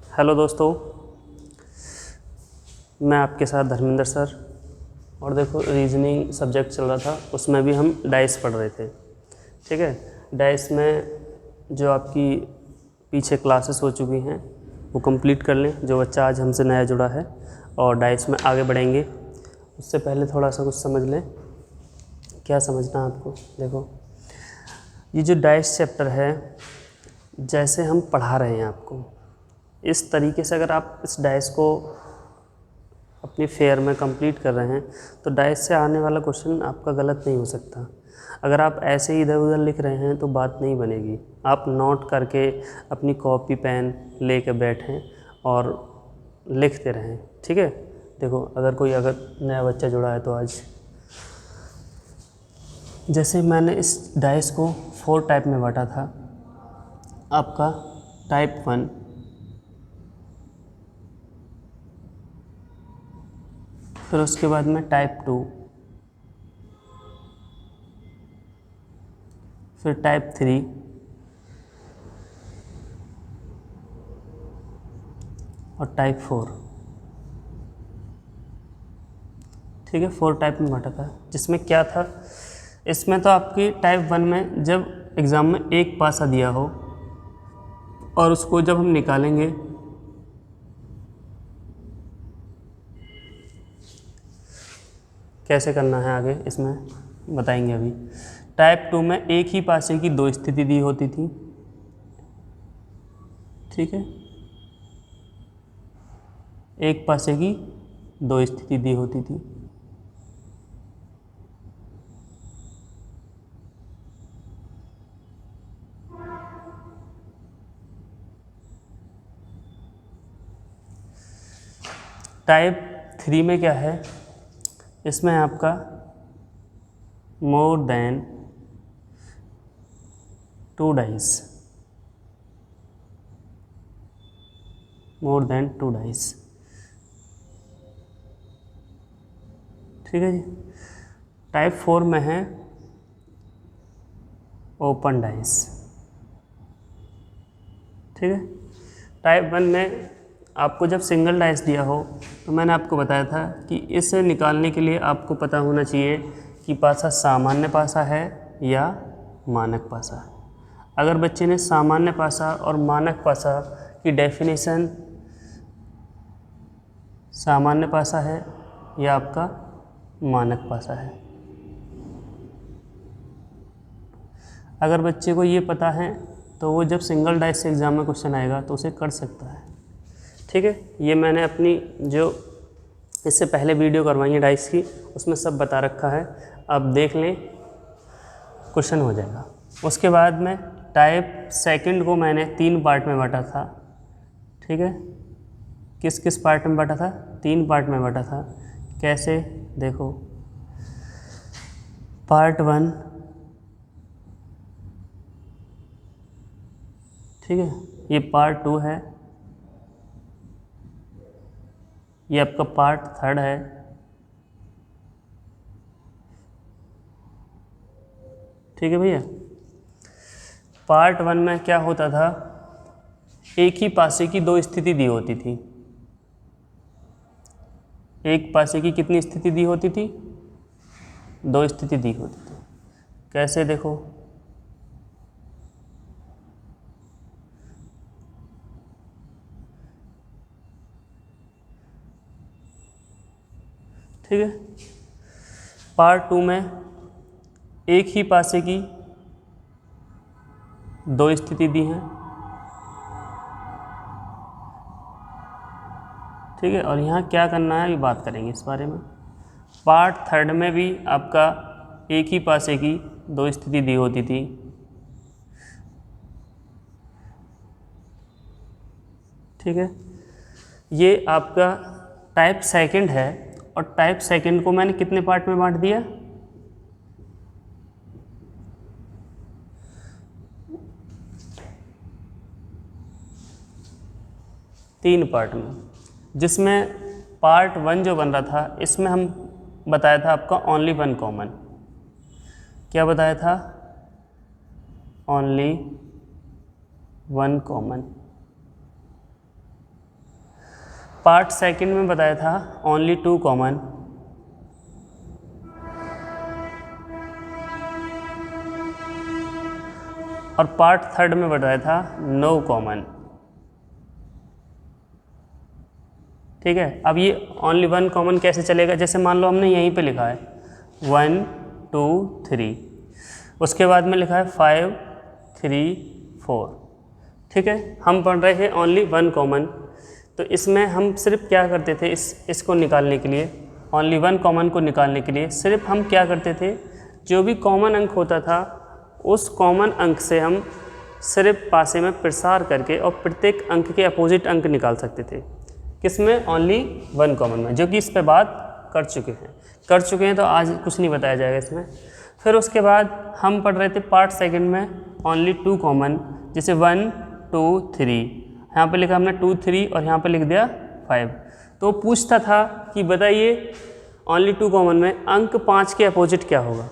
Hello दोस्तों, मैं आपके साथ धर्मेंद्र सर। और देखो, रीजनिंग सब्जेक्ट चल रहा था, उसमें भी हम डाइस पढ़ रहे थे। ठीक है, डाइस में जो आपकी पीछे क्लासेस हो चुकी हैं वो कंप्लीट कर लें, जो बच्चा आज हमसे नया जुड़ा है, और डाइस में आगे बढ़ेंगे। उससे पहले थोड़ा सा कुछ समझ लें। क्या समझना है आपको? देखो, ये जो डाइस चैप्टर है, जैसे हम पढ़ा रहे हैं आपको, इस तरीके से अगर आप इस डाइस को अपनी फेयर में कंप्लीट कर रहे हैं तो डाइस से आने वाला क्वेश्चन आपका गलत नहीं हो सकता। अगर आप ऐसे ही इधर उधर लिख रहे हैं तो बात नहीं बनेगी। आप नोट करके अपनी कॉपी पेन ले कर बैठें और लिखते रहें। ठीक है, देखो, अगर नया बच्चा जुड़ा है तो आज जैसे मैंने इस डाइस को 4 टाइप में बांटा था। आपका टाइप 1, फिर उसके बाद में टाइप 2, फिर टाइप 3, और टाइप 4। ठीक है, 4 टाइप में बांटा था। जिसमें क्या था, इसमें तो आपकी टाइप 1 में जब एग्ज़ाम में एक पासा दिया हो और उसको जब हम निकालेंगे कैसे करना है आगे, इसमें बताएंगे अभी। टाइप 2 में एक ही पासे की 2 स्थिति दी होती थी। ठीक है, एक पासे की 2 स्थिति दी होती थी। टाइप 3 में क्या है, इसमें आपका more than 2 dice, more than 2 dice. ठीक है जी। टाइप 4 में है ओपन डाइस। ठीक है, टाइप 1 में आपको जब सिंगल डाइस दिया हो तो मैंने आपको बताया था कि इसे निकालने के लिए आपको पता होना चाहिए कि पासा सामान्य पासा है या मानक पासा है। अगर बच्चे ने सामान्य पासा और मानक पासा की डेफिनेशन, सामान्य पासा है या आपका मानक पासा है, अगर बच्चे को ये पता है तो वो जब सिंगल डाइस से एग्ज़ाम में क्वेश्चन आएगा तो उसे कर सकता है। ठीक है, ये मैंने अपनी जो इससे पहले वीडियो करवाई है डाइस की, उसमें सब बता रखा है। आप देख लें, क्वेश्चन हो जाएगा। उसके बाद में टाइप 2 को मैंने 3 पार्ट में बांटा था। ठीक है, किस किस पार्ट में बांटा था? 3 पार्ट में बांटा था। कैसे? देखो, पार्ट 1, ठीक है, ये पार्ट 2 है, ये आपका पार्ट 3 है, ठीक है भैया। पार्ट 1 में क्या होता था, एक ही पासे की 2 स्थिति दी होती थी। एक पासे की कितनी स्थिति दी होती थी? 2 स्थिति दी होती थी। कैसे? देखो, ठीक है, पार्ट 2 में एक ही पासे की 2 स्थिति दी हैं। ठीक है, और यहाँ क्या करना है ये बात करेंगे इस बारे में। पार्ट 3 में भी आपका एक ही पासे की 2 स्थिति दी होती थी। ठीक है, ये आपका टाइप 2 है, और टाइप 2 को मैंने कितने पार्ट में बांट दिया? 3 पार्ट में, जिसमें पार्ट 1 जो बन रहा था, इसमें हम बताया था आपका ओनली 1 कॉमन। क्या बताया था? Only 1 common. पार्ट सेकंड में बताया था ओनली 2 कॉमन, और पार्ट थर्ड में बताया था नो कॉमन। ठीक है, अब ये ओनली 1 कॉमन कैसे चलेगा? जैसे मान लो हमने यहीं पे लिखा है 1 2 3, उसके बाद में लिखा है 5 3 4। ठीक है, हम पढ़ रहे हैं ओनली 1 कॉमन, तो इसमें हम सिर्फ क्या करते थे, इसको निकालने के लिए, ओनली 1 कॉमन को निकालने के लिए सिर्फ हम क्या करते थे, जो भी कॉमन अंक होता था उस कॉमन अंक से हम सिर्फ पासे में प्रसार करके और प्रत्येक अंक के अपोजिट अंक निकाल सकते थे। किसमें? ओनली 1 कॉमन में, जो कि इस पे बात कर चुके हैं, तो आज कुछ नहीं बताया जाएगा इसमें। फिर उसके बाद हम पढ़ रहे थे पार्ट सेकंड में ओनली 2 कॉमन, जैसे 1 2 3, यहाँ पे लिखा हमने 2 3 और यहाँ पे लिख दिया 5। तो पूछता था कि बताइए ओनली 2 कॉमन में अंक 5 के अपोजिट क्या होगा।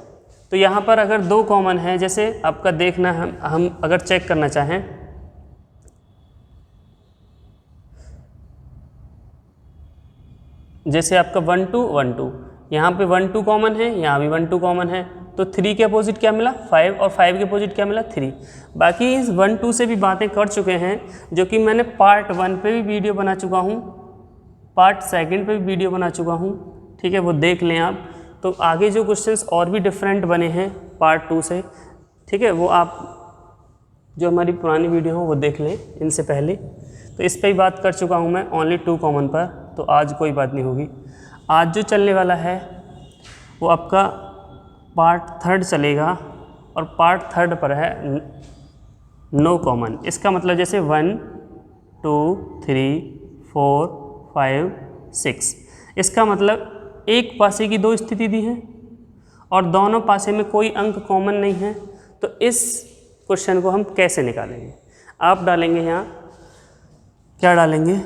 तो यहाँ पर अगर 2 कॉमन है, जैसे आपका देखना हम अगर चेक करना चाहें, जैसे आपका 1 2 1 2, यहाँ पे 1 2 कॉमन है, यहाँ भी 1 2 कॉमन है, तो 3 के अपोजिट क्या मिला? 5, और 5 के अपोजिट क्या मिला? 3। बाकी इस 1 2 से भी बातें कर चुके हैं, जो कि मैंने पार्ट 1 पे भी वीडियो बना चुका हूँ, पार्ट सेकंड पे भी वीडियो बना चुका हूँ। ठीक है, वो देख लें आप। तो आगे जो क्वेश्चंस और भी डिफरेंट बने हैं पार्ट 2 से, ठीक है, वो आप जो हमारी पुरानी वीडियो हो वो देख लें इनसे पहले। तो इस पर ही बात कर चुका हूँ मैं ओनली 2 कॉमन पर, तो आज कोई बात नहीं होगी। आज जो चलने वाला है वो आपका पार्ट थर्ड चलेगा, और पार्ट थर्ड पर है नो कॉमन। इसका मतलब जैसे 1 2 3 4 5 6, इसका मतलब एक पासे की 2 स्थिति दी है और दोनों पासे में कोई अंक कॉमन नहीं है। तो इस क्वेश्चन को हम कैसे निकालेंगे? आप डालेंगे यहाँ, क्या डालेंगे?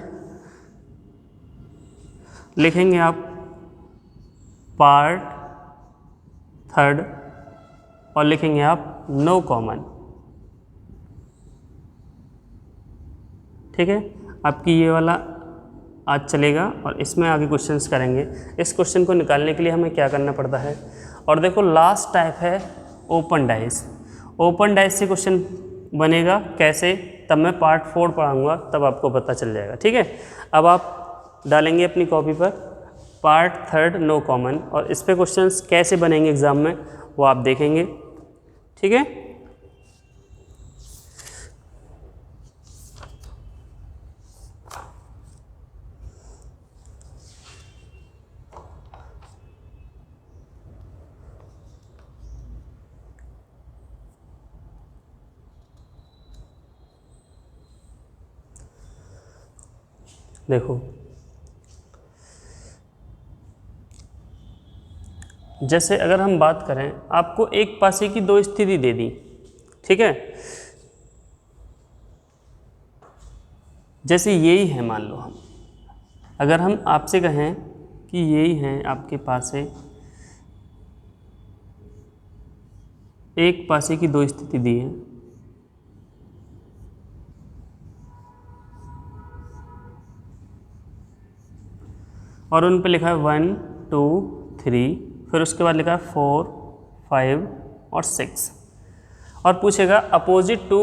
लिखेंगे आप पार्ट थर्ड और लिखेंगे आप नो कॉमन। ठीक है, आपकी ये वाला आज चलेगा और इसमें आगे क्वेश्चंस करेंगे। इस क्वेश्चन को निकालने के लिए हमें क्या करना पड़ता है, और देखो लास्ट टाइप है ओपन डाइस। ओपन डाइस से क्वेश्चन बनेगा कैसे, तब मैं पार्ट 4 पढ़ाऊँगा, तब आपको पता चल जाएगा। ठीक है, अब आप डालेंगे अपनी कॉपी पर पार्ट थर्ड नो कॉमन, और इस पे क्वेश्चंस कैसे बनेंगे एग्ज़ाम में वो आप देखेंगे। ठीक है, देखो जैसे अगर हम बात करें, आपको एक पासे की 2 स्थिति दे दी। ठीक है, जैसे यही है, मान लो हम अगर हम आपसे कहें कि यही है आपके पास है, एक पासे की 2 स्थिति दी है, और उन पे लिखा है 1 2 3, फिर उसके बाद लिखा है 4 5 और 6, और पूछेगा अपोजिट टू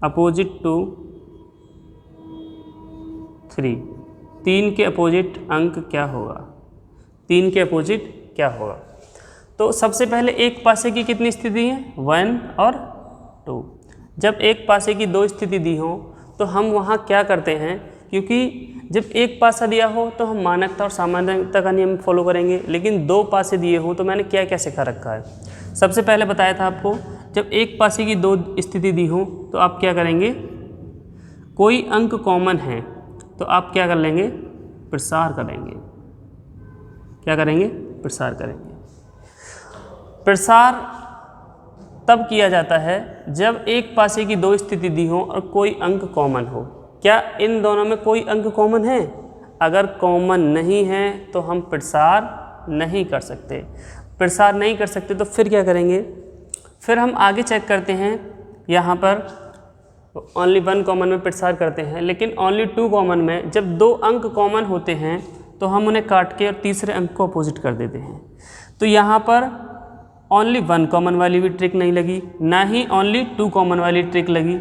अपोजिट टू 3, 3 के अपोजिट अंक क्या होगा, 3 के अपोजिट क्या होगा। तो सबसे पहले एक पासे की कितनी स्थिति है, 1 और 2। जब एक पासे की 2 स्थिति दी हो तो हम वहाँ क्या करते हैं, क्योंकि जब एक पासा दिया हो तो हम मानकता और सामान्यता का नियम फॉलो करेंगे, लेकिन 2 पासे दिए हो तो मैंने क्या क्या सिखा रखा है। सबसे पहले बताया था आपको, जब एक पासे की 2 स्थिति दी हो तो आप क्या करेंगे, कोई अंक कॉमन है तो आप क्या कर लेंगे, प्रसार करेंगे। क्या करेंगे, प्रसार करेंगे। प्रसार तब किया जाता है जब एक पासे की 2 स्थिति दी हो और कोई अंक कॉमन हो। क्या इन दोनों में कोई अंक कॉमन है? अगर कॉमन नहीं है तो हम प्रसार नहीं कर सकते। प्रसार नहीं कर सकते तो फिर क्या करेंगे, फिर हम आगे चेक करते हैं यहाँ पर ओनली 1 कॉमन में प्रसार करते हैं, लेकिन ओनली 2 कॉमन में जब 2 अंक कॉमन होते हैं तो हम उन्हें काट के और तीसरे अंक को अपोजिट कर देते हैं। तो यहाँ पर ओनली 1 कॉमन वाली भी ट्रिक नहीं लगी, ना ही ओनली 2 कॉमन वाली ट्रिक लगी।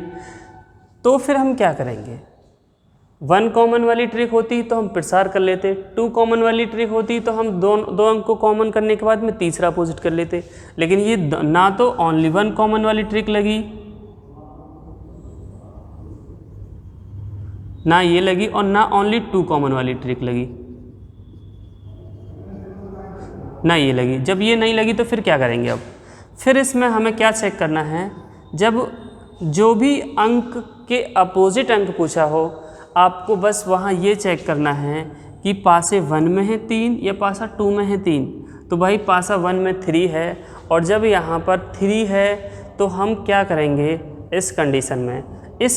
तो फिर हम क्या करेंगे, 1 कॉमन वाली ट्रिक होती तो हम प्रसार कर लेते, 2 कॉमन वाली ट्रिक होती तो हम दो अंक को कॉमन करने के बाद में तीसरा अपोजिट कर लेते। लेकिन ये ना तो ओनली 1 कॉमन वाली ट्रिक लगी, ना ये लगी, और ना ओनली 2 कॉमन वाली ट्रिक लगी, ना ये लगी। जब ये नहीं लगी तो फिर क्या करेंगे, अब फिर इसमें हमें क्या चेक करना है, जब जो भी अंक के अपोजिट अंक पूछा हो आपको बस वहाँ ये चेक करना है कि पासे 1 में है 3 या पासा 2 में है 3। तो भाई पासा 1 में 3 है, और जब यहाँ पर 3 है तो हम क्या करेंगे, इस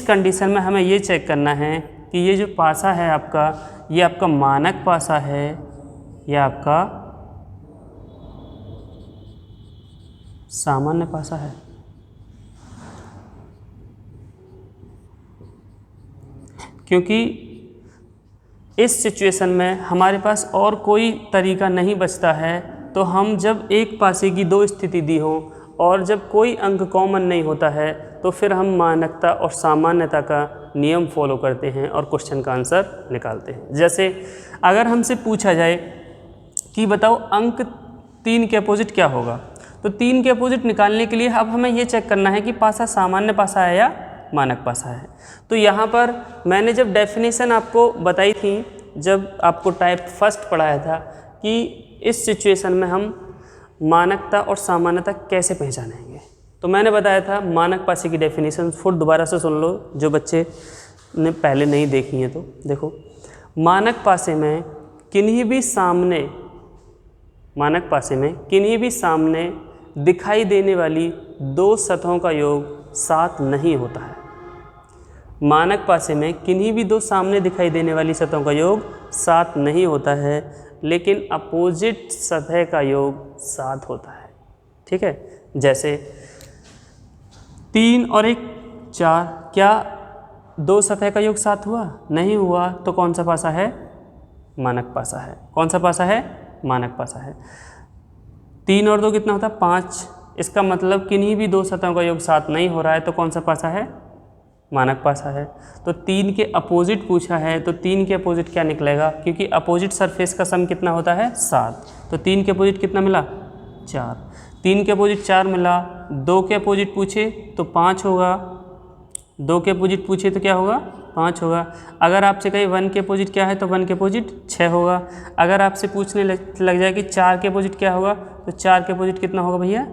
कंडीशन में हमें ये चेक करना है कि ये जो पासा है आपका, ये आपका मानक पासा है या आपका सामान्य पासा है। क्योंकि इस सिचुएशन में हमारे पास और कोई तरीका नहीं बचता है, तो हम जब एक पासे की 2 स्थिति दी हो और जब कोई अंक कॉमन नहीं होता है तो फिर हम मानकता और सामान्यता का नियम फॉलो करते हैं और क्वेश्चन का आंसर निकालते हैं। जैसे अगर हमसे पूछा जाए कि बताओ अंक 3 के अपोजिट क्या होगा, तो 3 के अपोजिट निकालने के लिए अब हमें ये चेक करना है कि पासा सामान्य पासा है या मानक पासा है। तो यहाँ पर मैंने जब डेफिनेशन आपको बताई थी, जब आपको टाइप फर्स्ट पढ़ाया था, कि इस सिचुएशन में हम मानकता और सामान्यता कैसे पहचानेंगे, तो मैंने बताया था मानक पासे की डेफिनेशन फिर दोबारा से सुन लो जो बच्चे ने पहले नहीं देखी हैं। तो देखो, मानक पासे में किन्हीं भी सामने दिखाई देने वाली 2 सतहों का योग 7 नहीं होता है। मानक पासे में किन्हीं भी 2 सामने दिखाई देने वाली सतहों का योग 7 नहीं होता है, लेकिन अपोजिट सतह का योग 7 होता है। ठीक है, जैसे 3 और 1 4, क्या 2 सतह का योग 7 हुआ? नहीं हुआ। तो कौन सा पासा है? मानक पासा है। कौन सा पासा है? मानक पासा है। 3 और 2 कितना होता है? 5। इसका मतलब किन्हीं भी 2 सतहों का योग 7 नहीं हो रहा है, तो कौन सा पासा है? मानक पासा है। तो 3 के अपोजिट पूछा है, तो 3 के अपोजिट क्या निकलेगा? क्योंकि अपोजिट सरफेस का सम कितना होता है? 7। तो 3 के अपोजिट कितना मिला? 4। 3 के अपोजिट 4 मिला। 2 के अपोजिट पूछे तो 5 होगा। 2 के अपोजिट पूछे तो क्या होगा? 5 होगा। अगर आपसे कहे 1 के अपोजिट क्या है, तो 1 के अपोजिट 6 होगा। अगर आपसे पूछने लग जाए कि 4 के अपोजिट क्या होगा, तो 4 के अपोजिट कितना होगा भैया?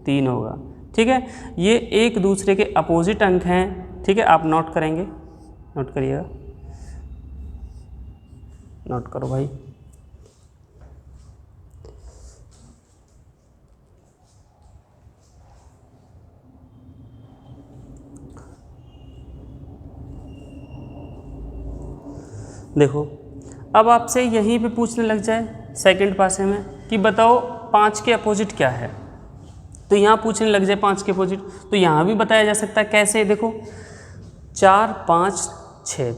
3 होगा। ठीक है, ये एक दूसरे के अपोजिट अंक हैं। ठीक है, आप नोट करेंगे, नोट करिएगा, नोट करो भाई। देखो, अब आपसे यहीं पे पूछने लग जाए सेकंड पासे में कि बताओ 5 के अपोजिट क्या है, तो यहाँ पूछने लग जाए 5 के अपोजिट, तो यहाँ भी बताया जा सकता है। कैसे? देखो, 4 5 6,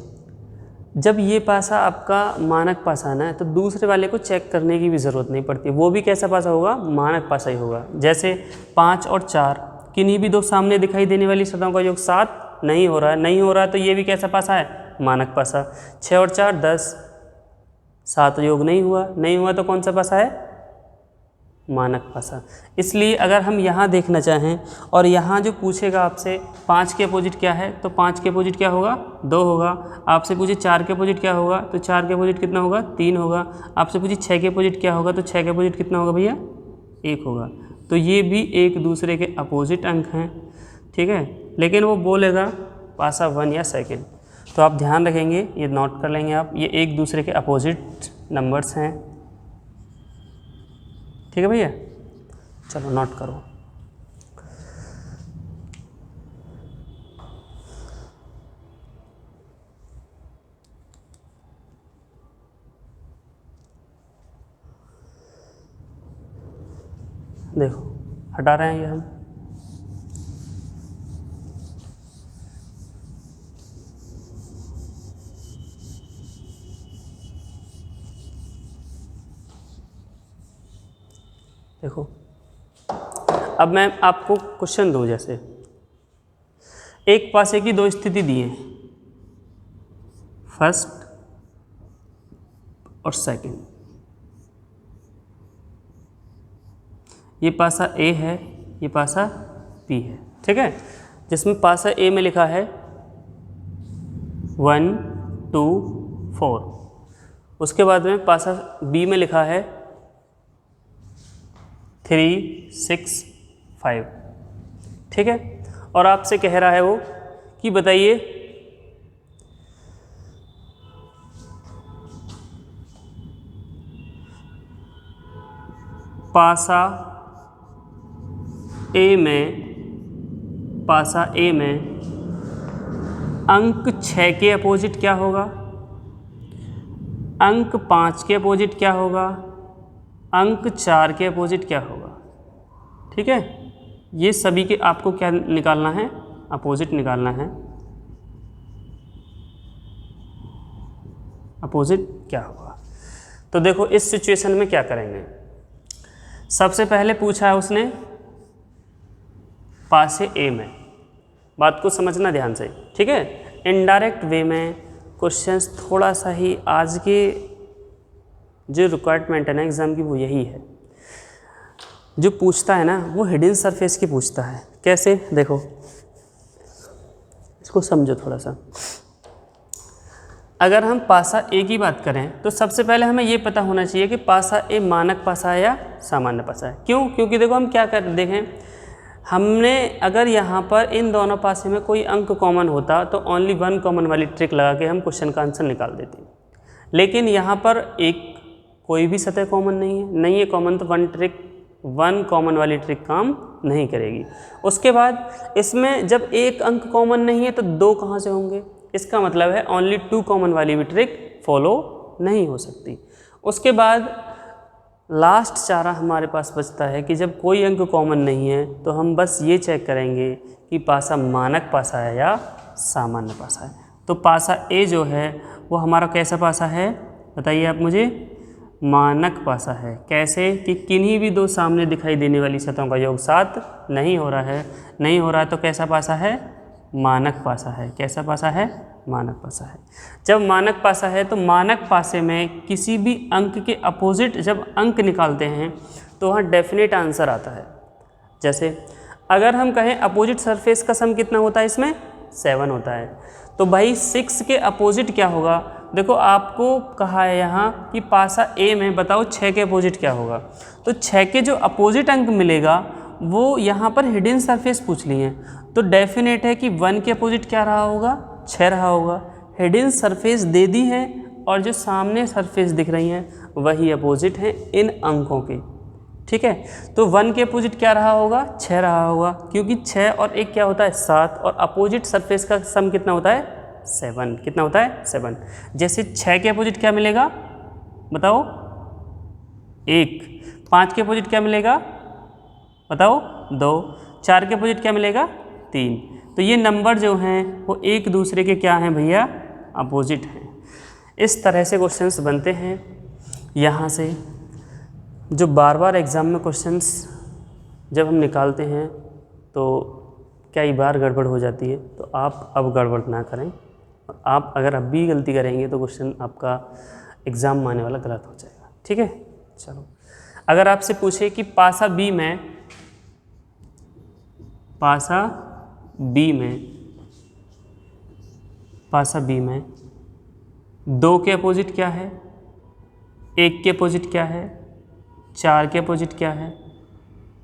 जब ये पासा आपका मानक पासा है ना, तो दूसरे वाले को चेक करने की भी ज़रूरत नहीं पड़ती, वो भी कैसा पासा होगा? मानक पासा ही होगा। जैसे 5 और 4 किन्हीं भी 2 सामने दिखाई देने वाली सतहों का योग 7 नहीं हो रहा है, तो ये भी कैसा पासा है? मानक पासा। 6 और 4 10, 7 योग नहीं हुआ, तो कौन सा पासा है? मानक पासा। इसलिए अगर हम यहाँ देखना चाहें और यहाँ जो पूछेगा आपसे 5 के अपोजिट क्या है, तो 5 के अपोजिट क्या होगा? 2 होगा। आपसे पूछे 4 के अपोजिट क्या होगा, तो 4 के अपोजिट कितना होगा? 3 होगा। आपसे पूछे 6 के अपोजिट क्या होगा, तो 6 के अपोजिट कितना होगा भैया? 1 होगा। तो ये भी एक दूसरे के अपोजिट अंक हैं। ठीक है, लेकिन वो बोलेगा पासा 1 या सेकेंड, तो आप ध्यान रखेंगे, ये नोट कर लेंगे आप, ये एक दूसरे के अपोजिट नंबर्स हैं। ठीक है भैया, चलो नोट करो। देखो, हटा रहे हैं ये हम। देखो, अब मैं आपको क्वेश्चन दूं, जैसे एक पासे की दो स्थिति दी है, फर्स्ट और सेकंड। ये पासा ए है, ये पासा बी है, ठीक है। जिसमें पासा ए में लिखा है 1 2 4, उसके बाद में पासा बी में लिखा है 3 6 5, ठीक है। और आपसे कह रहा है वो कि बताइए पासा ए में अंक 6 के अपोजिट क्या होगा, अंक 5 के अपोजिट क्या होगा, अंक 4 के अपोजिट क्या होगा, ठीक है। ये सभी के आपको क्या निकालना है, अपोजिट निकालना है। अपोजिट क्या होगा, तो देखो इस सिचुएशन में क्या करेंगे। सबसे पहले पूछा है उसने पासे ए में, बात को समझना ध्यान से, ठीक है। इनडायरेक्ट वे में क्वेश्चंस थोड़ा सा ही आज के जो रिक्वायरमेंट है ना एग्ज़ाम की, वो यही है। जो पूछता है ना वो हिडन सरफेस की पूछता है। कैसे, देखो इसको समझो थोड़ा सा। अगर हम पासा ए की बात करें तो सबसे पहले हमें ये पता होना चाहिए कि पासा ए मानक पासा है या सामान्य पासा है। क्यों? क्योंकि देखो हम क्या कर देखें, हमने अगर यहाँ पर इन दोनों पासे में कोई अंक कॉमन होता तो ओनली 1 कॉमन वाली ट्रिक लगा के हम क्वेश्चन का आंसर निकाल देते। लेकिन यहाँ पर एक कोई भी सतह कॉमन नहीं है कॉमन, तो 1 कॉमन वाली ट्रिक काम नहीं करेगी। उसके बाद इसमें जब एक अंक कॉमन नहीं है तो 2 कहाँ से होंगे, इसका मतलब है ओनली 2 कॉमन वाली भी ट्रिक फॉलो नहीं हो सकती। उसके बाद लास्ट चारा हमारे पास बचता है कि जब कोई अंक कॉमन नहीं है तो हम बस ये चेक करेंगे कि पासा मानक पासा है या सामान्य पासा है। तो पासा ए जो है वो हमारा कैसा पासा है, बताइए आप मुझे। मानक पासा है। कैसे कि किन्हीं भी 2 सामने दिखाई देने वाली सतहों का योग 7 नहीं हो रहा है, तो कैसा पासा है, मानक पासा है। कैसा पासा है, मानक पासा है। जब मानक पासा है तो मानक पासे में किसी भी अंक के अपोजिट जब अंक निकालते हैं तो वहाँ डेफिनेट आंसर आता है। जैसे अगर हम कहें अपोजिट सरफेस का सम कितना होता है, इसमें 7 होता है, तो भाई 6 के अपोजिट क्या होगा। देखो आपको कहा है यहाँ कि पासा ए में बताओ 6 के अपोजिट क्या होगा, तो 6 के जो अपोजिट अंक मिलेगा वो यहाँ पर हिडन सरफेस पूछ ली है, तो डेफिनेट है कि 1 के अपोजिट क्या रहा होगा, 6 रहा होगा। हिडन सरफेस दे दी है और जो सामने सरफेस दिख रही हैं वही अपोजिट हैं इन अंकों के, ठीक है। तो 1 के अपोजिट क्या रहा होगा, 6 रहा होगा, क्योंकि 6 और 1 क्या होता है 7, और अपोजिट सरफेस का सम कितना होता है 7। कितना होता है 7। जैसे 6 के अपोजिट क्या मिलेगा बताओ 1, 5 के अपोजिट क्या मिलेगा बताओ 2, 4 के अपोजिट क्या मिलेगा 3। तो ये नंबर जो हैं वो एक दूसरे के क्या हैं भैया, अपोजिट हैं। इस तरह से क्वेश्चंस बनते हैं। यहाँ से जो बार बार एग्ज़ाम में क्वेश्चंस जब हम निकालते हैं तो कई बार गड़बड़ हो जाती है, तो आप अब गड़बड़ ना करें। आप अगर अब भी गलती करेंगे तो क्वेश्चन आपका एग्ज़ाम में आने वाला गलत हो जाएगा, ठीक है। चलो, अगर आपसे पूछे कि पासा बी में 2 के अपोजिट क्या है, 1 के अपोजिट क्या है, 4 के अपोजिट क्या है,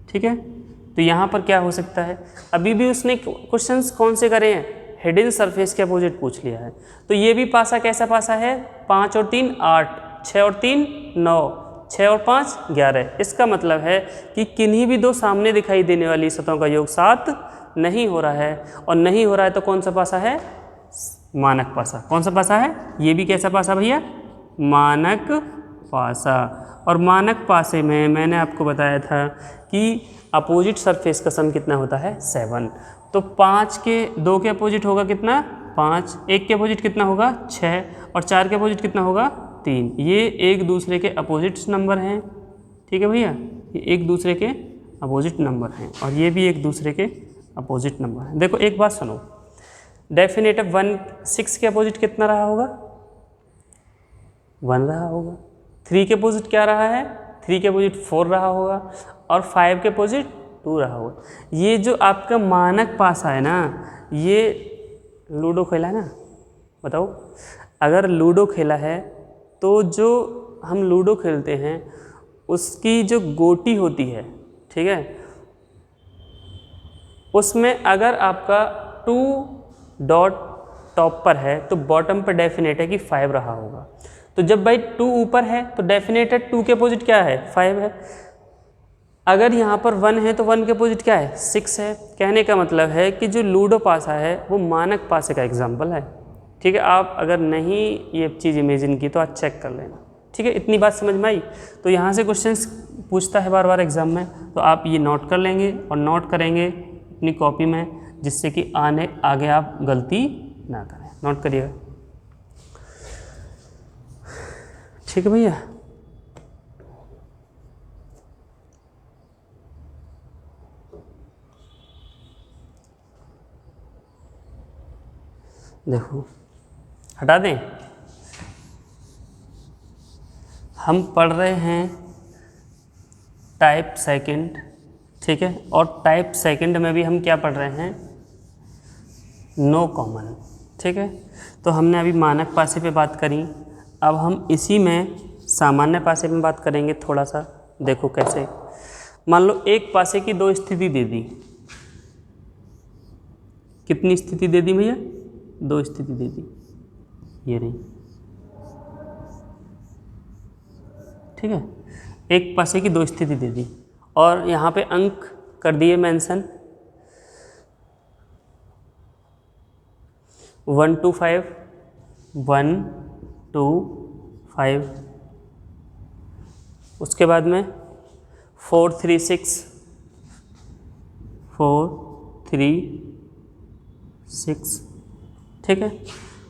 ठीक है। तो यहाँ पर क्या हो सकता है, अभी भी उसने क्वेश्चंस कौन से करे हैं, हिडन सरफेस के अपोजिट पूछ लिया है। तो ये भी पासा कैसा पासा है, 5 और 3 8, 6 और 3 9, 6 और 5 11। इसका मतलब है कि किन्हीं भी 2 सामने दिखाई देने वाली सतहों का योग 7 नहीं हो रहा है, और नहीं हो रहा है तो कौन सा पासा है, मानक पासा। कौन सा पासा है, ये भी कैसा पासा भैया, मानक पासा। और मानक पासे में मैंने आपको बताया था कि अपोजिट सरफेस का सम कितना होता है 7। तो 5 के 2 के अपोजिट होगा कितना 5, 1 के अपोजिट कितना होगा 6, और 4 के अपोजिट कितना होगा 3। ये एक दूसरे के अपोजिट्स नंबर हैं, ठीक है भैया। ये एक दूसरे के अपोजिट नंबर हैं और ये भी एक दूसरे के अपोजिट नंबर हैं। देखो एक बात सुनो, डेफिनेटिव 1 6 के अपोजिट कितना रहा होगा? 1 रहा होगा। 3 के अपोजिट क्या रहा है? 3 के अपोजिट 4 रहा होगा और 5 के अपोजिट 2 रहा होगा। ये जो आपका मानक पासा है ना, ये लूडो खेला है ना, बताओ अगर लूडो खेला है तो जो हम लूडो खेलते हैं उसकी जो गोटी होती है, ठीक है, उसमें अगर आपका 2 डॉट टॉप पर है तो बॉटम पर डेफिनेट है कि 5 रहा होगा। तो जब भाई 2 ऊपर है तो डेफिनेट है 2 के अपोजिट क्या है? 5 है। अगर यहाँ पर 1 है तो 1 के अपोजिट क्या है? 6 है। कहने का मतलब है कि जो लूडो पासा है वो मानक पासे का एग्जाम्पल है। ठीक है, आप अगर नहीं ये चीज़ इमेजिन की तो आप चेक कर लेना। ठीक है, इतनी बात समझ में आई? तो यहाँ से क्वेश्चंस पूछता है बार बार एग्जाम में, तो आप ये नोट कर लेंगे और नोट करेंगे अपनी कॉपी में, जिससे कि आगे आप गलती ना करें। नोट करिएगा। ठीक है भैया, देखो हटा दें। हम पढ़ रहे हैं टाइप सेकंड, ठीक है, और टाइप सेकंड में भी हम क्या पढ़ रहे हैं? No common. ठीक है, तो हमने अभी मानक पासे पे बात करी, अब हम इसी में सामान्य पासे में बात करेंगे थोड़ा सा। देखो कैसे, मान लो एक पासे की 2 स्थिति दे दी। कितनी स्थिति दे दी भैया? 2 स्थिति दे दी, ये रही। ठीक है, एक पासे की 2 स्थिति दे दी और यहाँ पे अंक कर दिए मेंशन 1 to 5, 1 2 5। उसके बाद में 4 3 6, 4 3 6। ठीक है,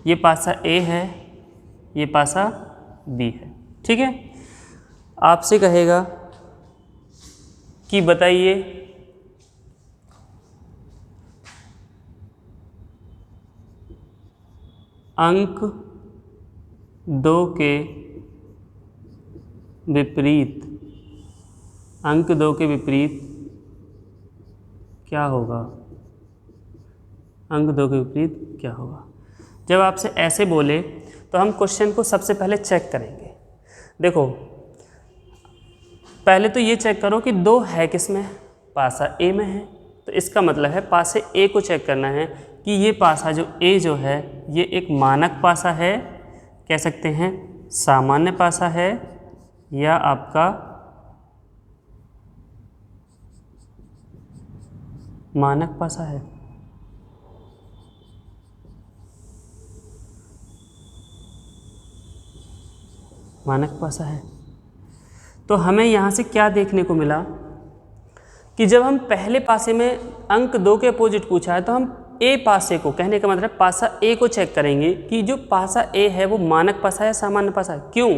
ये पासा ए है, ये पासा बी है। ठीक है, आपसे कहेगा कि बताइए अंक 2 के विपरीत, अंक 2 के विपरीत क्या होगा? अंक 2 के विपरीत क्या होगा? जब आपसे ऐसे बोले तो हम क्वेश्चन को सबसे पहले चेक करेंगे। देखो पहले तो ये चेक करो कि 2 है किस में? पासा ए में है। तो इसका मतलब है पासे ए को चेक करना है कि ये पासा जो ए जो है ये एक मानक पासा है, कह सकते हैं सामान्य पासा है, या आपका मानक पासा है। मानक पासा है। तो हमें यहाँ से क्या देखने को मिला कि जब हम पहले पासे में अंक 2 के अपोजिट पूछा है तो हम ए पासे को, कहने का मतलब पासा ए को चेक करेंगे कि जो पासा ए है वो मानक पासा है, सामान्य पासा है। क्यों?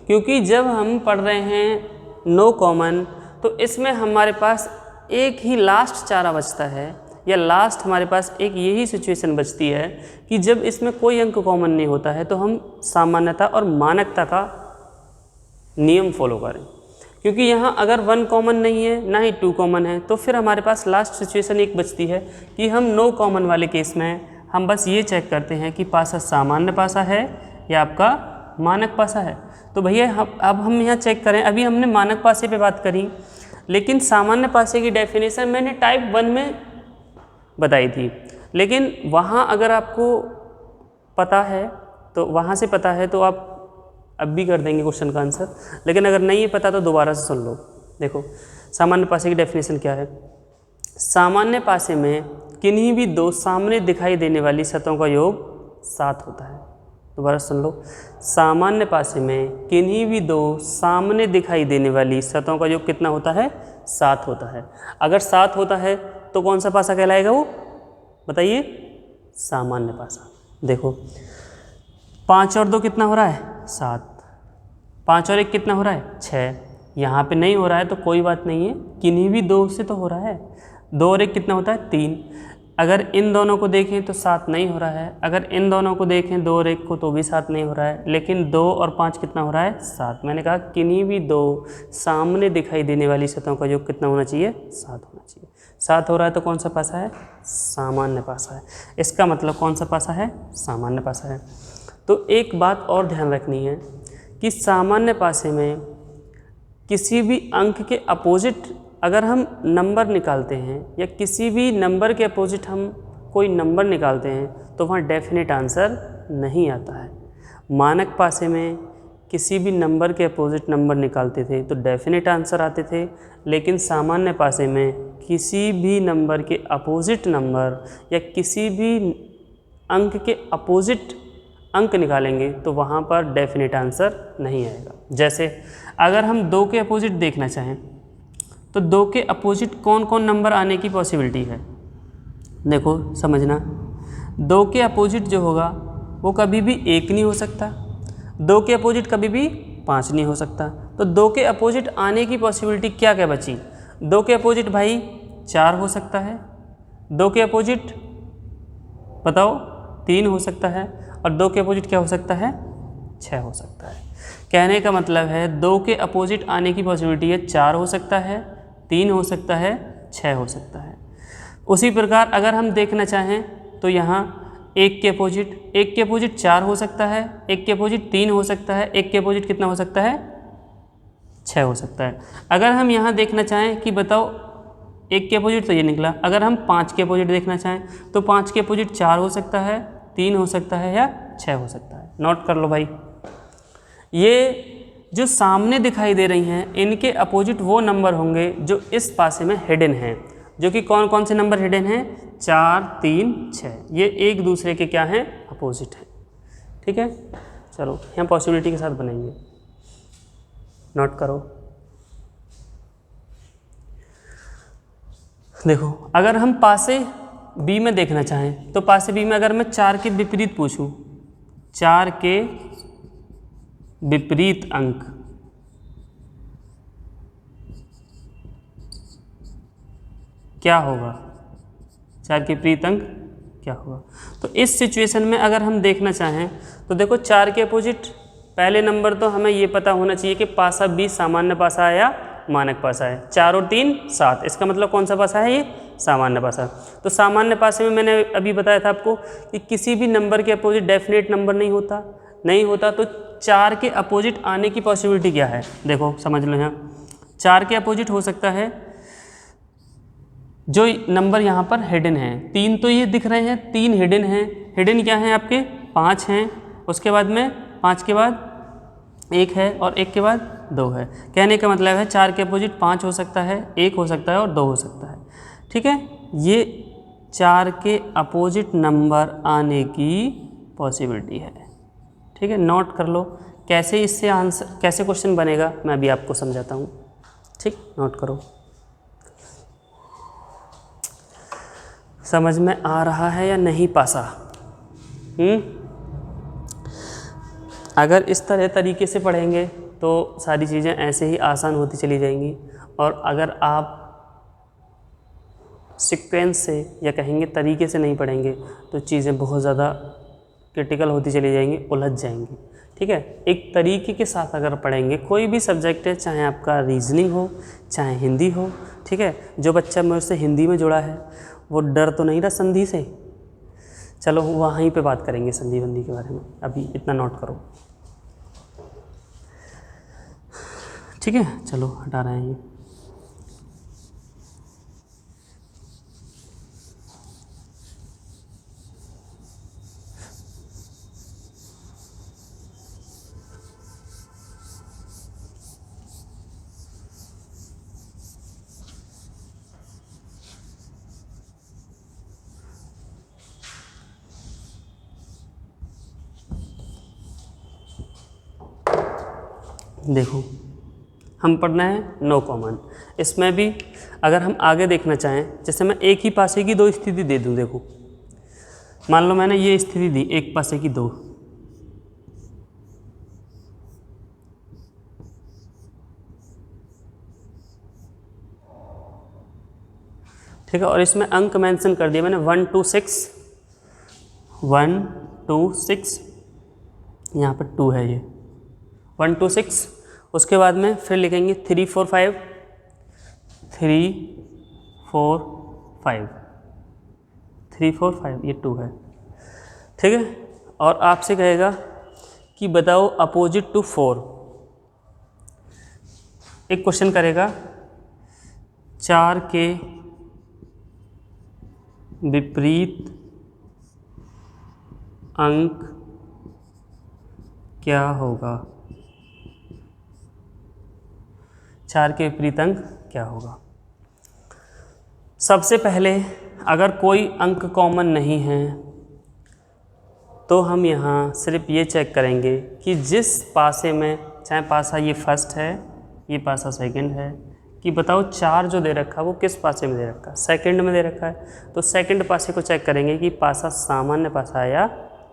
क्योंकि जब हम पढ़ रहे हैं नो कॉमन तो इसमें हमारे पास एक ही लास्ट चारा बचता है, या लास्ट हमारे पास एक यही सिचुएशन बचती है कि जब इसमें कोई अंक कॉमन नहीं होता है तो हम सामान्यता और मानकता का नियम फॉलो करें। क्योंकि यहाँ अगर 1 कॉमन नहीं है ना ही 2 कॉमन है तो फिर हमारे पास लास्ट सिचुएशन एक बचती है कि हम नो कॉमन वाले केस में हम बस ये चेक करते हैं कि पासा सामान्य पासा है या आपका मानक पासा है। तो भैया अब हम यहाँ चेक करें, अभी हमने मानक पासे पे बात करी, लेकिन सामान्य पासे की डेफिनेशन मैंने टाइप 1 में बताई थी। लेकिन वहाँ अगर आपको पता है तो वहाँ से पता है तो आप अब भी कर देंगे क्वेश्चन का आंसर, लेकिन अगर नहीं पता तो दोबारा से सुन लो। देखो सामान्य पासे की डेफिनेशन क्या है? सामान्य पासे में किन्हीं भी 2 सामने दिखाई देने वाली सतहों का योग 7 होता है। दोबारा सुन लो, सामान्य पासे में किन्हीं भी 2 सामने दिखाई देने वाली सतहों का योग कितना होता है? 7 होता है। अगर 7 होता है तो कौन सा पासा कहलाएगा वो? बताइए, सामान्य पासा। देखो 5 और 2 कितना हो रहा है? 7। 5 और 1 कितना हो रहा है? 6। यहाँ पे नहीं हो रहा है तो कोई बात नहीं है, किन्हीं भी दो से तो हो रहा है। 2 और 1 कितना होता है 3। अगर इन दोनों को देखें तो 7 नहीं हो रहा है, अगर इन दोनों को देखें 2 और 1 को तो भी 7 नहीं हो रहा है, लेकिन 2 और 5 कितना हो रहा है 7। मैंने कहा किन्हीं भी दो सामने दिखाई देने वाली सतहों का योग कितना होना चाहिए 7 होना चाहिए। 7 हो रहा है तो कौन सा पासा है, सामान्य पासा है। इसका मतलब कौन सा पासा है, सामान्य पासा है। तो एक बात और ध्यान रखनी है कि सामान्य पासे में किसी भी अंक के अपोजिट अगर हम नंबर निकालते हैं या किसी भी नंबर के अपोजिट हम कोई नंबर निकालते हैं तो वहाँ डेफिनेट आंसर नहीं आता है। मानक पासे में किसी भी नंबर के अपोजिट नंबर निकालते थे तो डेफिनेट आंसर आते थे, लेकिन सामान्य पासे में किसी भी नंबर के अपोजिट नंबर या किसी भी अंक के अपोजिट अंक निकालेंगे तो वहाँ पर डेफिनेट आंसर नहीं आएगा। जैसे अगर हम 2 के अपोजिट देखना चाहें तो 2 के अपोजिट कौन कौन नंबर आने की पॉसिबिलिटी है, देखो समझना। 2 के अपोजिट जो होगा वो कभी भी 1 नहीं हो सकता, 2 के अपोजिट कभी भी 5 नहीं हो सकता। तो 2 के अपोजिट आने की पॉसिबिलिटी क्या क्या बची, 2 के अपोजिट भाई 4 हो सकता है, 2 के अपोजिट बताओ 3 हो सकता है, और 2 के अपोजिट क्या हो सकता है 6 हो सकता है। कहने का मतलब है 2 के अपोजिट आने की पॉसिबिलिटी है 4 हो सकता है, 3 हो सकता है, 6 हो सकता है। उसी प्रकार अगर हम देखना चाहें तो यहाँ 1 के अपोजिट 4 हो सकता है, 1 के अपोजिट 3 हो सकता है, 1 के अपोजिट कितना हो सकता है 6 हो सकता है। अगर हम यहाँ देखना चाहें कि बताओ 1 के अपोजिट तो ये निकला, अगर हम 5 के अपोजिट देखना चाहें तो 5 के अपोजिट 4 हो सकता है, 3 हो सकता है या 6 हो सकता है। नोट कर लो भाई, ये जो सामने दिखाई दे रही हैं इनके अपोजिट वो नंबर होंगे जो इस पासे में हिडन हैं, जो कि कौन कौन से नंबर हिडन हैं 4, 3, 6। ये एक दूसरे के क्या हैं अपोजिट हैं। ठीक है, चलो यहाँ पॉसिबिलिटी के साथ बनाएंगे, नोट करो। देखो अगर हम पासे बी में देखना चाहें तो पासे बी में अगर मैं 4 के विपरीत पूछूं, 4 के विपरीत अंक क्या होगा, 4 के विपरीत अंक क्या होगा। तो इस सिचुएशन में अगर हम देखना चाहें तो देखो 4 के अपोजिट पहले नंबर तो हमें ये पता होना चाहिए कि पासा बी सामान्य पासा है या मानक पासा है। 4 और 3 7, इसका मतलब कौन सा पासा है, ये सामान्य पासा। तो सामान्य पासे में मैंने अभी बताया था आपको कि किसी भी नंबर के अपोजिट डेफिनेट नंबर नहीं होता। तो 4 के अपोजिट आने की पॉसिबिलिटी क्या है, देखो समझ लो। यहाँ 4 के अपोजिट हो सकता है जो नंबर यहाँ पर हिडन है, 3 तो ये दिख रहे हैं, 3 हिडन हैं। हिडन क्या हैं आपके 5 हैं, उसके बाद में 5 के बाद 1 है और 1 के बाद 2 है। कहने का मतलब है 4 के अपोजिट 5 हो सकता है, 1 हो सकता है और 2 हो सकता है। ठीक है, ये 4 के अपोजिट नंबर आने की पॉसिबिलिटी है। ठीक है, नोट कर लो। कैसे इससे आंसर, कैसे क्वेश्चन बनेगा मैं भी आपको समझाता हूँ। ठीक, नोट करो। समझ में आ रहा है या नहीं पासा? अगर इस तरीके से पढ़ेंगे तो सारी चीज़ें ऐसे ही आसान होती चली जाएंगी, और अगर आप सीक्वेंस से या कहेंगे तरीके से नहीं पढ़ेंगे तो चीज़ें बहुत ज़्यादा क्रिटिकल होती चली जाएंगी, उलझ जाएंगी। ठीक है, एक तरीके के साथ अगर पढ़ेंगे कोई भी सब्जेक्ट है, चाहे आपका रीजनिंग हो चाहे हिंदी हो। ठीक है, जो बच्चा मुझसे हिंदी में जुड़ा है वो डर तो नहीं रहा संधि से, चलो वहीं पे बात करेंगे संधि बंदी के बारे में, अभी इतना नोट करो। ठीक है, चलो हटा रहे हैं ये। देखो हम पढ़ना है नो कॉमन। इसमें भी अगर हम आगे देखना चाहें, जैसे मैं एक ही पासे की 2 स्थिति दे दूं, देखो मान लो मैंने ये स्थिति दी, एक पासे की 2, ठीक है। और इसमें अंक मेंशन कर दिया मैंने 1 to 6, 1 to 6, यहाँ पर 2 है ये, 1 to 6। उसके बाद में फिर लिखेंगे 3 4 5, 3 4 5, 3 4 5, ये 2 है, ठीक है। और आपसे कहेगा कि बताओ अपोजिट टू 4। एक क्वेश्चन करेगा 4 के विपरीत अंक क्या होगा, 4 के विपरीत अंक क्या होगा। सबसे पहले अगर कोई अंक कॉमन नहीं है तो हम यहाँ सिर्फ ये चेक करेंगे कि जिस पासे में, चाहे पासा ये फर्स्ट है, ये पासा सेकंड है, कि बताओ 4 जो दे रखा है वो किस पासे में दे रखा है, सेकंड में दे रखा है। तो सेकंड पासे को चेक करेंगे कि पासा सामान्य पासा है या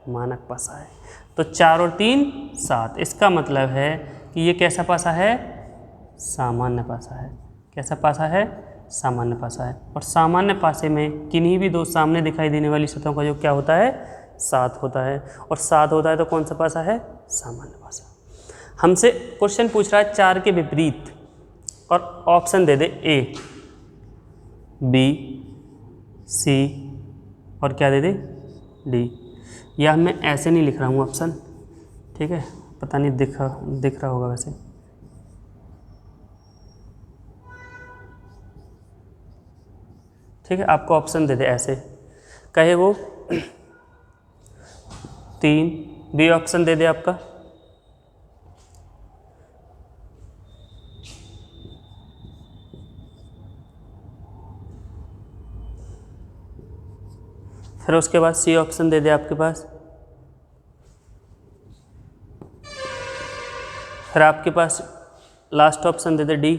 मानक पासा है। तो 4 और 3 7, इसका मतलब है कि ये कैसा पासा है, सामान्य पासा है। कैसा पासा है, सामान्य पासा है। और सामान्य पासे में किन्हीं भी दो सामने दिखाई देने वाली सतहों का जो क्या होता है, 7 होता है। और 7 होता है तो कौन सा पासा है, सामान्य पासा। हमसे क्वेश्चन पूछ रहा है 4 के विपरीत, और option they they A, B, C और क्या दे दे D। या मैं ऐसे नहीं लिख रहा हूँ ऑप्शन, ठीक है, पता नहीं दिख रहा होगा वैसे। ठीक है, आपको ऑप्शन दे दे ऐसे, कहे वो 3, B ऑप्शन दे दे आपका, फिर उसके बाद C ऑप्शन दे दे आपके पास, फिर आपके पास लास्ट ऑप्शन दे दे D,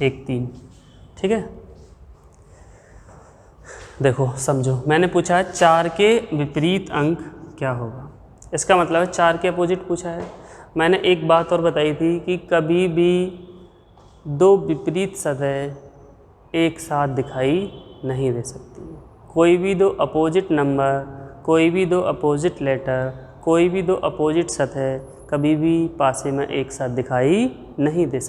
1 3। ठीक है, देखो समझो, मैंने पूछा है 4 के विपरीत अंक क्या होगा, इसका मतलब है 4 के अपोजिट पूछा है। मैंने एक बात और बताई थी कि कभी भी दो विपरीत सतह एक साथ दिखाई नहीं दे सकती। कोई भी दो अपोजिट नंबर, कोई भी दो अपोजिट लेटर, कोई भी दो अपोजिट सतह कभी भी पासे में एक साथ दिखाई नहीं दे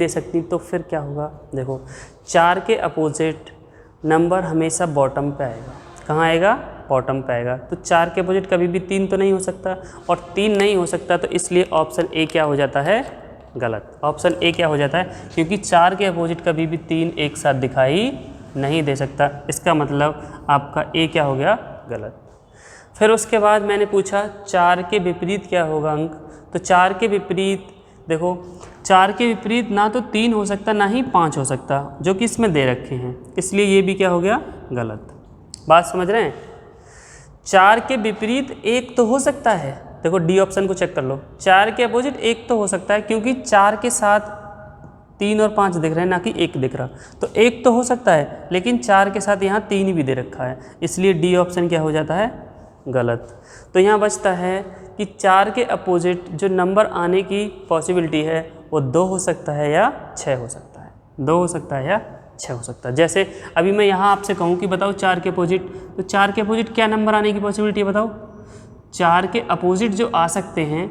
सकती। तो फिर क्या होगा, देखो 4 के अपोजिट नंबर हमेशा बॉटम पे आएगा। कहाँ आएगा, बॉटम पे आएगा। तो 4 के अपोजिट कभी भी 3 तो नहीं हो सकता, और 3 नहीं हो सकता तो इसलिए ऑप्शन ए क्या हो जाता है, गलत। ऑप्शन ए क्या हो जाता है, क्योंकि 4 के अपोजिट कभी भी 3 एक साथ दिखाई नहीं दे सकता। इसका मतलब आपका ए क्या हो गया, गलत। फिर उसके बाद मैंने पूछा 4 के विपरीत क्या होगा अंक, तो 4 के विपरीत देखो, 4 के विपरीत ना तो 3 हो सकता ना ही 5 हो सकता, जो कि इसमें दे रखे हैं, इसलिए ये भी क्या हो गया, गलत। बात समझ रहे हैं। 4 के विपरीत एक तो हो सकता है, देखो डी ऑप्शन को चेक कर लो, 4 के अपोजिट एक तो हो सकता है, क्योंकि 4 के साथ 3 और 5 दिख रहे हैं ना कि 1 दिख रहा, तो एक तो हो सकता है, लेकिन 4 के साथ यहाँ 3 भी दे रखा है, इसलिए डी ऑप्शन क्या हो जाता है, गलत। तो यहाँ बचता है कि 4 के अपोजिट जो नंबर आने की पॉसिबिलिटी है वो 2 हो सकता है या 6 हो सकता है, 2 हो सकता है या 6 हो सकता है। जैसे अभी मैं यहाँ आपसे कहूँ कि बताओ 4 के अपोजिट, तो 4 के अपोजिट क्या नंबर आने की पॉसिबिलिटी है, बताओ। 4 के अपोजिट जो आ सकते हैं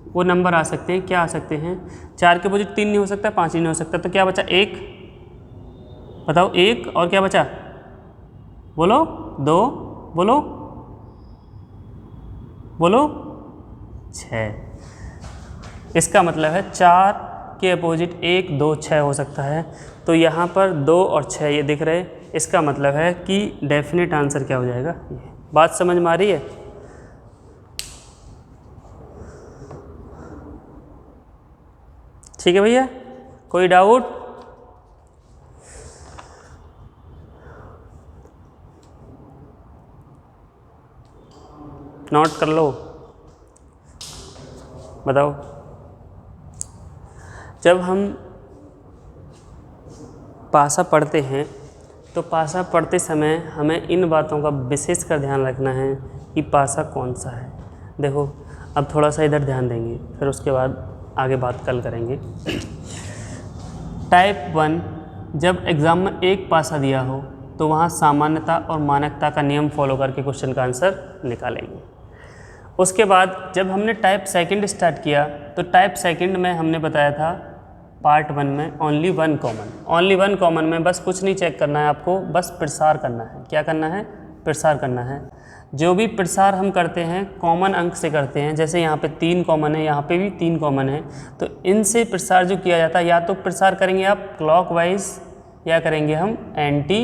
वो नंबर आ सकते हैं, क्या आ सकते हैं, 4 के अपोजिट 3 नहीं हो सकता, 5 नहीं हो सकता, तो क्या बचा, 1, बताओ 1, और क्या बचा, बोलो 2, बोलो 6। इसका मतलब है 4 के अपोजिट 1 2 6 हो सकता है। तो यहाँ पर 2 और 6 ये दिख रहे, इसका मतलब है कि डेफिनेट आंसर क्या हो जाएगा, ये। बात समझ में आ रही है। ठीक है भैया, कोई डाउट? नोट कर लो, बताओ। जब हम पासा पढ़ते हैं तो पासा पढ़ते समय हमें इन बातों का विशेष कर ध्यान रखना है कि पासा कौन सा है। देखो अब थोड़ा सा इधर ध्यान देंगे, फिर उसके बाद आगे बात कल करेंगे। टाइप 1 जब एग्ज़ाम में एक पासा दिया हो तो वहाँ सामान्यता और मानकता का नियम फॉलो करके क्वेश्चन का आंसर निकालेंगे। उसके बाद जब हमने टाइप सेकंड स्टार्ट किया तो टाइप सेकंड में हमने बताया था पार्ट 1 में ओनली वन कॉमन में बस कुछ नहीं चेक करना है आपको, बस प्रसार करना है। क्या करना है? प्रसार करना है। जो भी प्रसार हम करते हैं कॉमन अंक से करते हैं, जैसे यहाँ पे 3 कॉमन है, यहाँ पे भी 3 कॉमन है, तो इनसे प्रसार जो किया जाता है या तो प्रसार करेंगे आप क्लॉकवाइज या करेंगे हम एंटी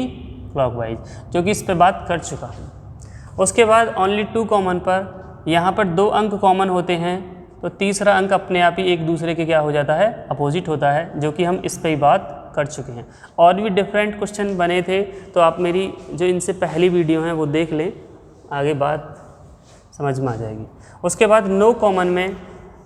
क्लॉकवाइज, जो कि इस पे बात कर चुका हूँ। उसके बाद ओनली 2 कॉमन पर यहाँ पर 2 अंक कॉमन होते हैं तो तीसरा अंक अपने आप ही एक दूसरे के क्या हो जाता है? अपोजिट होता है, जो कि हम इस पे ही बात कर चुके हैं। और भी डिफरेंट क्वेश्चन बने थे तो आप मेरी जो इनसे पहली वीडियो हैं वो देख लें, आगे बात समझ में आ जाएगी। उसके बाद नो कॉमन में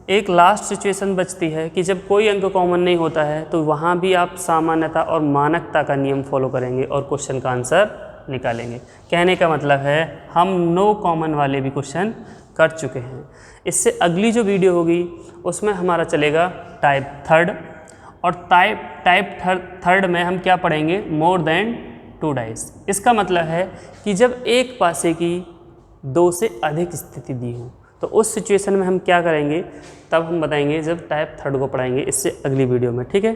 एक लास्ट सिचुएशन बचती है कि जब कोई अंक कॉमन नहीं होता है तो वहाँ भी आप सामान्यता और मानकता का नियम फॉलो करेंगे और क्वेश्चन का आंसर निकालेंगे। कहने का मतलब है हम नो कॉमन वाले भी क्वेश्चन कर चुके हैं। इससे अगली जो वीडियो होगी उसमें हमारा चलेगा टाइप थर्ड, और टाइप थर्ड में हम क्या पढ़ेंगे? More than 2 dice. इसका मतलब है कि जब एक पासे की 2 से अधिक स्थिति दी हो तो उस सिचुएशन में हम क्या करेंगे, तब हम बताएंगे जब टाइप थर्ड को पढ़ाएंगे, इससे अगली वीडियो में। ठीक है,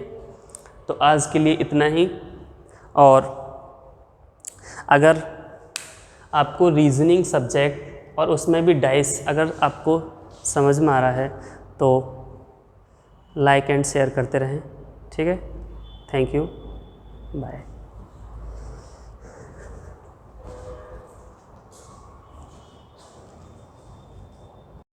तो आज के लिए इतना ही। और अगर आपको रीजनिंग सब्जेक्ट और उसमें भी डाइस अगर आपको समझ में आ रहा है तो लाइक एंड शेयर करते रहें। ठीक है, थैंक यू, बाय।